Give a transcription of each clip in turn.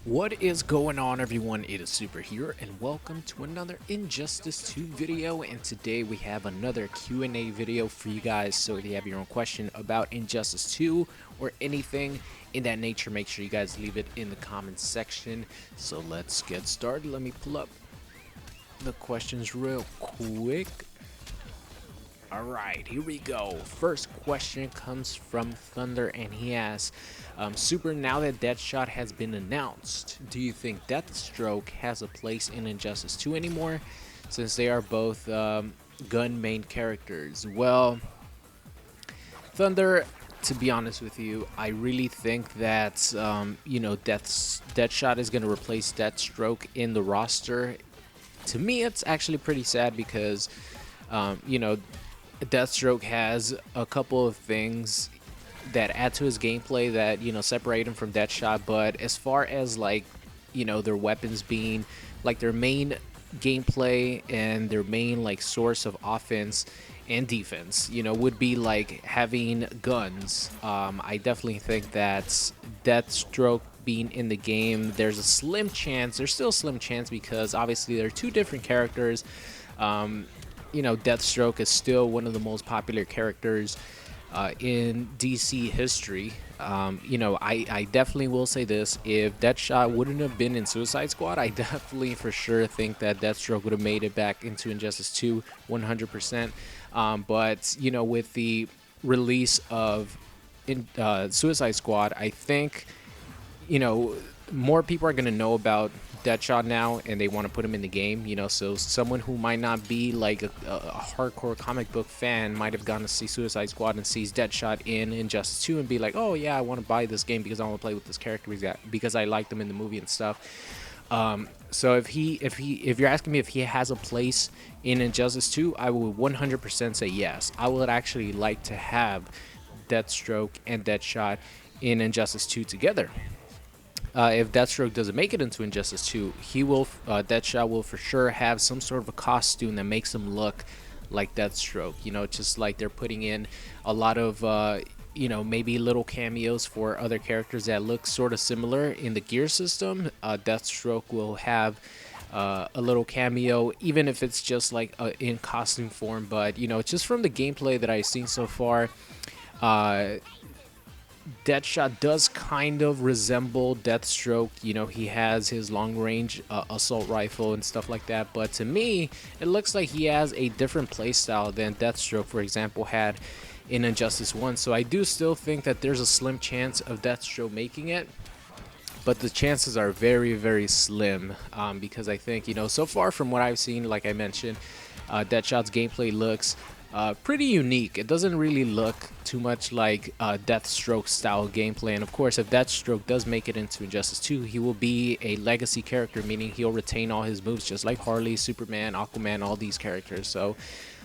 What is going on, everyone? It is Super here, and welcome to another Injustice 2 video. And today we have another Q&A video for you guys. So if you have your own question about Injustice 2 or anything in that nature, make sure you guys leave it in the comments section. So let's get started. Let me pull up the questions real quick. Alright, here we go. First question comes from Thunder, and he asks, Super, now that Deadshot has been announced, do you think Deathstroke has a place in Injustice 2 anymore, since they are both gun main characters? Well, Thunder, to be honest with you, I really think that, Deadshot is going to replace Deathstroke in the roster. To me, it's actually pretty sad because, Deathstroke has a couple of things that add to his gameplay that, separate him from Deadshot. But as far as, their weapons being, their main gameplay and their main, source of offense and defense, would be, having guns. I definitely think that Deathstroke being in the game, there's a slim chance, there's still a slim chance because obviously they're two different characters. Deathstroke is still one of the most popular characters in DC history. I definitely will say this: if Deadshot wouldn't have been in Suicide Squad, I definitely for sure think that Deathstroke would have made it back into Injustice 2 100%. But with the release of Suicide Squad, I think more people are going to know about Deadshot now, and they want to put him in the game. So someone who might not be like a hardcore comic book fan might have gone to see Suicide Squad and sees Deadshot in Injustice 2 and be like, oh yeah, I want to buy this game because I want to play with this character because I like them in the movie and stuff. So if you're asking me if he has a place in Injustice 2, I would 100% say yes. I would actually like to have Deathstroke and Deadshot in Injustice 2 together. If Deathstroke doesn't make it into Injustice 2, Deadshot will for sure have some sort of a costume that makes him look like Deathstroke. Just like they're putting in a lot of, maybe little cameos for other characters that look sort of similar in the gear system. Deathstroke will have a little cameo, even if it's just in costume form. But just from the gameplay that I've seen so far, Deadshot does kind of resemble Deathstroke. He has his long-range assault rifle and stuff like that. But to me, it looks like he has a different playstyle than Deathstroke, for example, had in Injustice 1. So I do still think that there's a slim chance of Deathstroke making it. But the chances are very, very slim because I think, so far from what I've seen, like I mentioned, Deadshot's gameplay looks pretty unique. It doesn't really look too much like Deathstroke style gameplay. And of course, if Deathstroke does make it into Injustice 2, he will be a legacy character, meaning he'll retain all his moves just like Harley, Superman, Aquaman, all these characters. So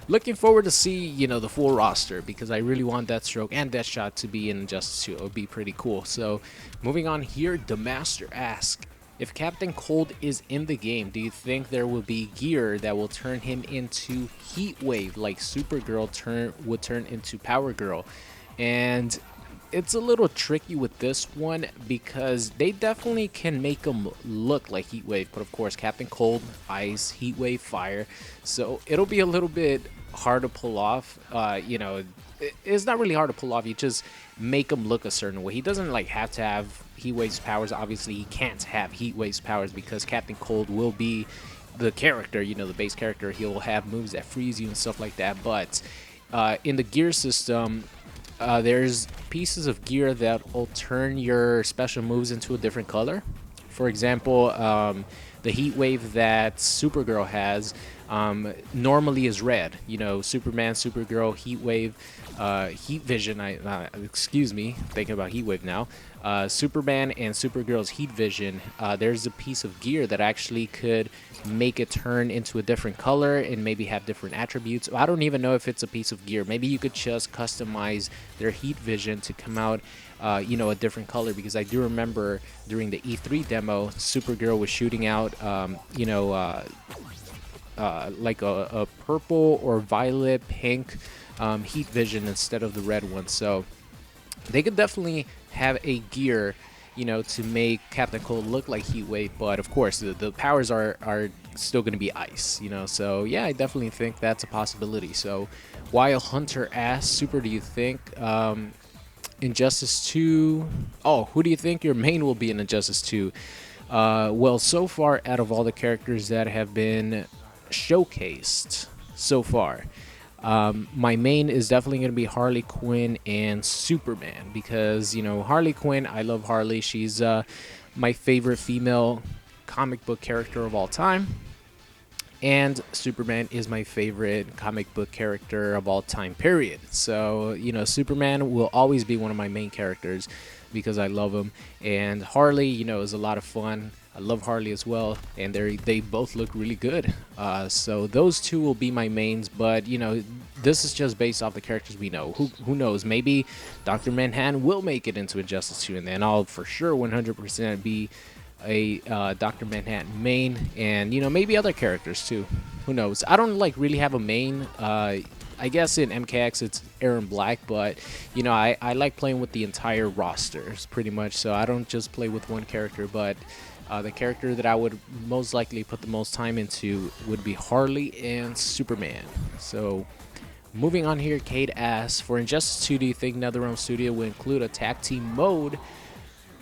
looking forward to see, the full roster because I really want Deathstroke and Deadshot to be in Injustice 2. It would be pretty cool. So moving on here, The Master asks, if Captain Cold is in the game, do you think there will be gear that will turn him into Heatwave like Supergirl would turn into Power Girl? And it's a little tricky with this one because they definitely can make him look like Heatwave, but of course Captain Cold, ice, Heatwave, fire, so it'll be a little bit hard to pull off. It's not really hard to pull off. You just make him look a certain way. He doesn't have to have Heatwave's powers. Obviously he can't have Heatwave's powers because Captain Cold will be the character, the base character. He'll have moves that freeze you and stuff like that. But in the gear system, there's pieces of gear that will turn your special moves into a different color. For example, the heat wave that Supergirl has normally is red. Superman, Supergirl, heat wave, heat vision. Excuse me, thinking about heat wave now. Superman and Supergirl's heat vision. There's a piece of gear that actually could make it turn into a different color and maybe have different attributes. I don't even know if it's a piece of gear. Maybe you could just customize their heat vision to come out a different color, because I do remember during the E3 demo, Supergirl was shooting out like a purple or violet pink heat vision instead of the red one. So they could definitely have a gear you know, to make Captain Cold look like heat wave, but of course the powers are still going to be ice, you know. So yeah, I definitely think that's a possibility. So while Hunter asks, Super, do you think Injustice 2? Oh, who do you think your main will be in Injustice 2? Well, so far, out of all the characters that have been showcased so far, my main is definitely going to be Harley Quinn and Superman because, you know, Harley Quinn, I love Harley. She's my favorite female comic book character of all time. And Superman is my favorite comic book character of all time, period. So, you know, Superman will always be one of my main characters because I love him. And Harley, you know, is a lot of fun. I love Harley as well, and they both look really good. So those two will be my mains, but, you know, this is just based off the characters we know. Who knows? Maybe Dr. Manhattan will make it into Injustice 2, and then I'll for sure 100% be a Dr. Manhattan main, and, you know, maybe other characters too. Who knows? I don't like really have a main. I guess in MKX it's Aaron Black, but, you know, I like playing with the entire rosters pretty much, so I don't just play with one character. But the character that I would most likely put the most time into would be Harley and Superman. So moving on here, Cade asks, for Injustice 2, do you think NetherRealm Studio will include a tag team mode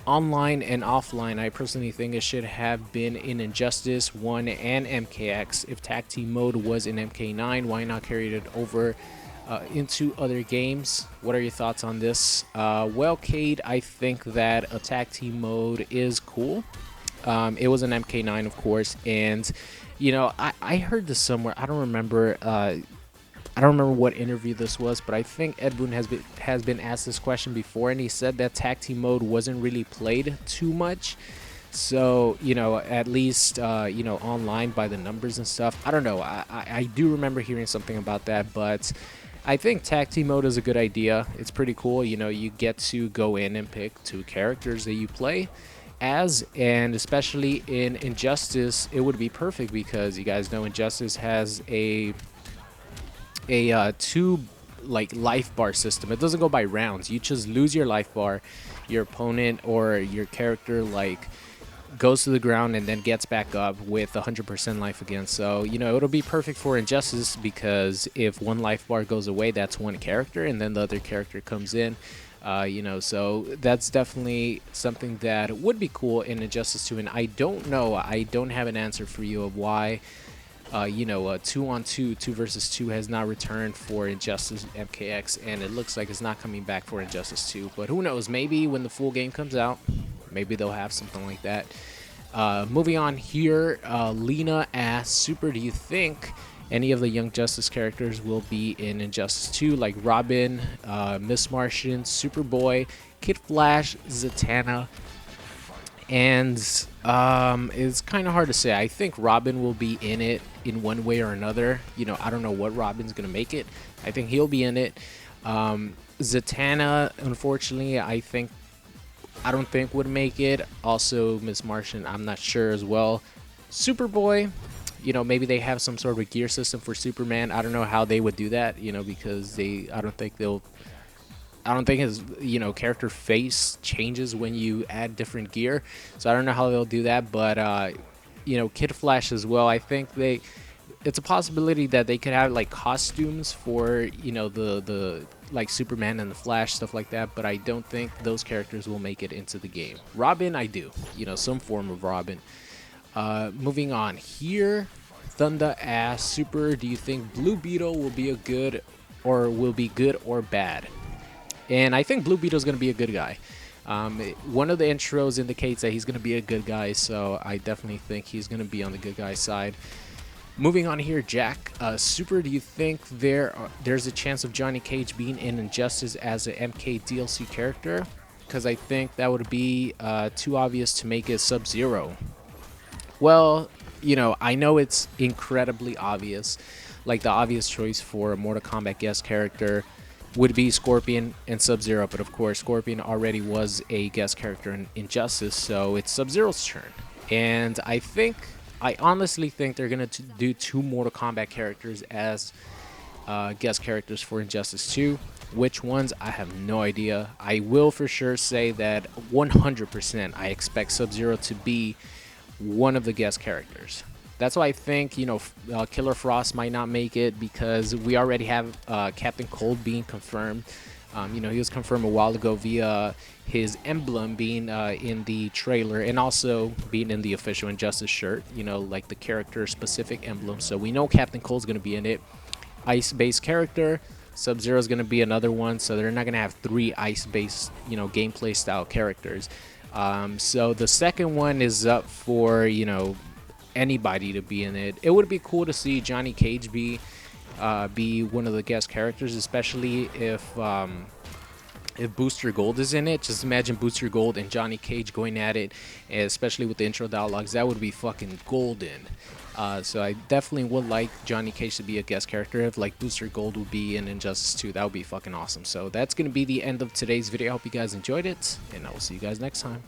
online and offline? I personally think it should have been in Injustice 1 and MKX. If tag team mode was in MK9, why not carry it over into other games? What are your thoughts on this? Well, Cade, I think that a tag team mode is cool. It was an MK9, of course, and, you know, I heard this somewhere. I don't remember what interview this was, but I think Ed Boon has been asked this question before, and he said that tag team mode wasn't really played too much. So, you know, at least you know, online by the numbers and stuff. I don't know. I do remember hearing something about that, but I think tag team mode is a good idea. It's pretty cool. You know, you get to go in and pick two characters that you play as, and especially in Injustice, it would be perfect because you guys know Injustice has a two like life bar system. It doesn't go by rounds. You just lose your life bar, your opponent or your character like goes to the ground and then gets back up with 100% life again. So, you know, it'll be perfect for Injustice because if one life bar goes away, that's one character, and then the other character comes in. You know, so that's definitely something that would be cool in Injustice 2, and I don't know, I don't have an answer for you of why you know, 2-on-2, 2 versus 2 has not returned for Injustice MKX, and it looks like it's not coming back for Injustice 2. But who knows? Maybe when the full game comes out, maybe they'll have something like that. Moving on here, Lena asks, Super, do you think any of the Young Justice characters will be in Injustice 2, like Robin, Miss Martian, Superboy, Kid Flash, Zatanna? And it's kind of hard to say. I think Robin will be in it in one way or another. You know, I don't know what Robin's going to make it. I think he'll be in it. Zatanna, unfortunately, I don't think would make it. Also, Miss Martian, I'm not sure as well. Superboy, you know, maybe they have some sort of a gear system for Superman. I don't know how they would do that, you know, because I don't think his, you know, character face changes when you add different gear. So I don't know how they'll do that, but you know, Kid Flash as well. I think it's a possibility that they could have like costumes for, you know, the like Superman and the Flash, stuff like that, but I don't think those characters will make it into the game. Robin, I do, you know, some form of Robin. Moving on here, Thunder asks, Super, do you think Blue Beetle will be good or bad? And I think Blue Beetle is going to be a good guy. One of the intros indicates that he's going to be a good guy, so I definitely think he's going to be on the good guy side. Moving on here, Jack, Super, do you think there's a chance of Johnny Cage being in Injustice as an MK DLC character? Because I think that would be too obvious to make it Sub-Zero. Well, you know, I know it's incredibly obvious. Like, the obvious choice for a Mortal Kombat guest character would be Scorpion and Sub-Zero, but of course Scorpion already was a guest character in Injustice, so it's Sub-Zero's turn. And I honestly think they're going to do two Mortal Kombat characters as guest characters for Injustice 2. Which ones, I have no idea. I will for sure say that 100% I expect Sub-Zero to be one of the guest characters. That's why I think, you know, Killer Frost might not make it, because we already have Captain Cold being confirmed. You know, he was confirmed a while ago via his emblem being in the trailer, and also being in the official Injustice shirt, you know, like the character specific emblem. So we know Captain Cold's going to be in it. Ice-based character. Sub-Zero is going to be another one, so they're not going to have 3 ice-based, you know, gameplay style characters. So the second one is up for, you know, anybody to be in it. It would be cool to see Johnny Cage be one of the guest characters, especially if Booster Gold is in it. Just imagine Booster Gold and Johnny Cage going at it, especially with the intro dialogues. That would be fucking golden. So I definitely would like Johnny Cage to be a guest character. If like Booster Gold would be in Injustice 2, that would be fucking awesome. So that's going to be the end of today's video. I hope you guys enjoyed it, and I will see you guys next time.